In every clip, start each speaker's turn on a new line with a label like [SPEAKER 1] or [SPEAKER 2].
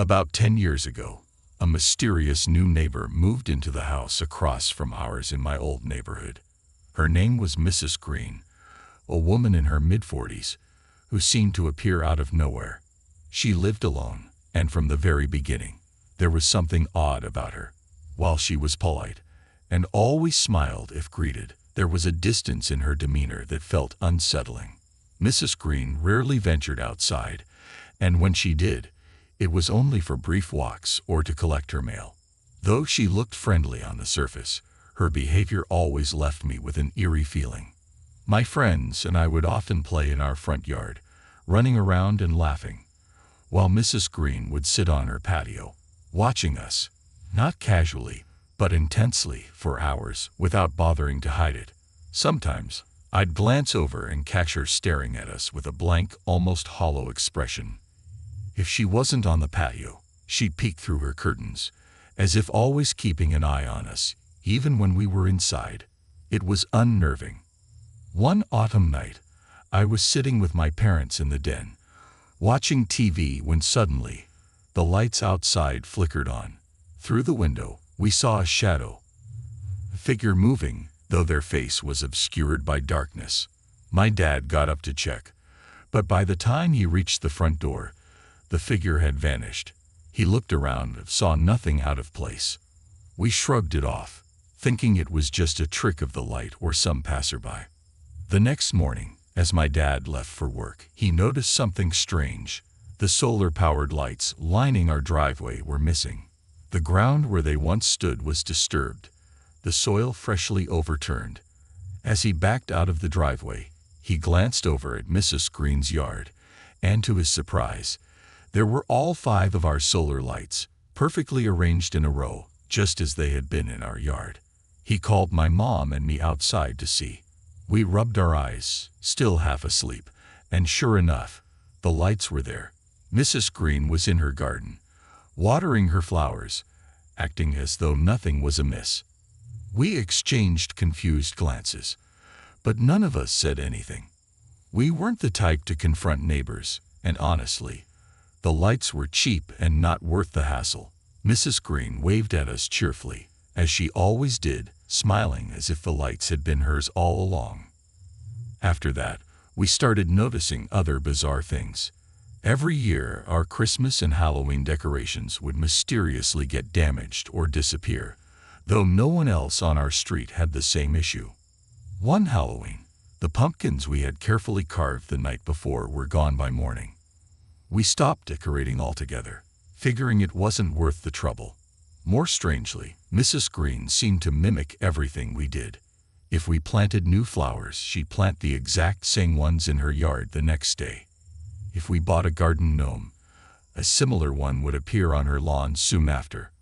[SPEAKER 1] About 10 years ago, a mysterious new neighbor moved into the house across from ours in my old neighborhood. Her name was Mrs. Green, a woman in her mid-40s who seemed to appear out of nowhere. She lived alone, and from the very beginning, there was something odd about her. While she was polite and always smiled if greeted, there was a distance in her demeanor that felt unsettling. Mrs. Green rarely ventured outside, and when she did, it was only for brief walks or to collect her mail. Though she looked friendly on the surface, her behavior always left me with an eerie feeling. My friends and I would often play in our front yard, running around and laughing, while Mrs. Green would sit on her patio, watching us, not casually, but intensely, for hours, without bothering to hide it. Sometimes, I'd glance over and catch her staring at us with a blank, almost hollow expression. If she wasn't on the patio, she'd peek through her curtains, as if always keeping an eye on us, even when we were inside. It was unnerving. One autumn night, I was sitting with my parents in the den, watching TV when suddenly, the lights outside flickered on. Through the window, we saw a shadow, a figure moving, though their face was obscured by darkness. My dad got up to check, but by the time he reached the front door, the figure had vanished. He looked around and saw nothing out of place. We shrugged it off, thinking it was just a trick of the light or some passerby. The next morning, as my dad left for work, he noticed something strange. The solar-powered lights lining our driveway were missing. The ground where they once stood was disturbed, the soil freshly overturned. As he backed out of the driveway, he glanced over at Mrs. Green's yard, and to his surprise, there were all 5 of our solar lights, perfectly arranged in a row, just as they had been in our yard. He called my mom and me outside to see. We rubbed our eyes, still half asleep, and sure enough, the lights were there. Mrs. Green was in her garden, watering her flowers, acting as though nothing was amiss. We exchanged confused glances, but none of us said anything. We weren't the type to confront neighbors, and honestly, the lights were cheap and not worth the hassle. Mrs. Green waved at us cheerfully, as she always did, smiling as if the lights had been hers all along. After that, we started noticing other bizarre things. Every year, our Christmas and Halloween decorations would mysteriously get damaged or disappear, though no one else on our street had the same issue. One Halloween, the pumpkins we had carefully carved the night before were gone by morning. We stopped decorating altogether, figuring it wasn't worth the trouble. More strangely, Mrs. Green seemed to mimic everything we did. If we planted new flowers, she'd plant the exact same ones in her yard the next day. If we bought a garden gnome, a similar one would appear on her lawn soon after.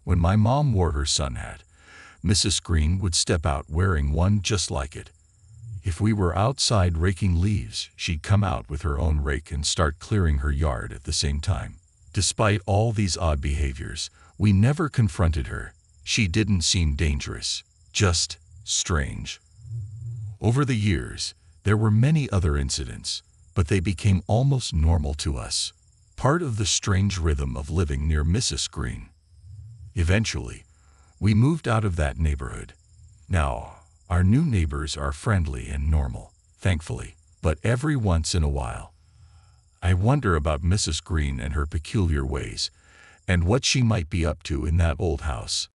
[SPEAKER 1] When my mom wore her sun hat, Mrs. Green would step out wearing one just like it. If we were outside raking leaves, she'd come out with her own rake and start clearing her yard at the same time. Despite all these odd behaviors, we never confronted her. She didn't seem dangerous, just strange. Over the years, there were many other incidents, but they became almost normal to us, part of the strange rhythm of living near Mrs. Green. Eventually, we moved out of that neighborhood. Now, our new neighbors are friendly and normal, thankfully, but every once in a while, I wonder about Mrs. Green and her peculiar ways, and what she might be up to in that old house.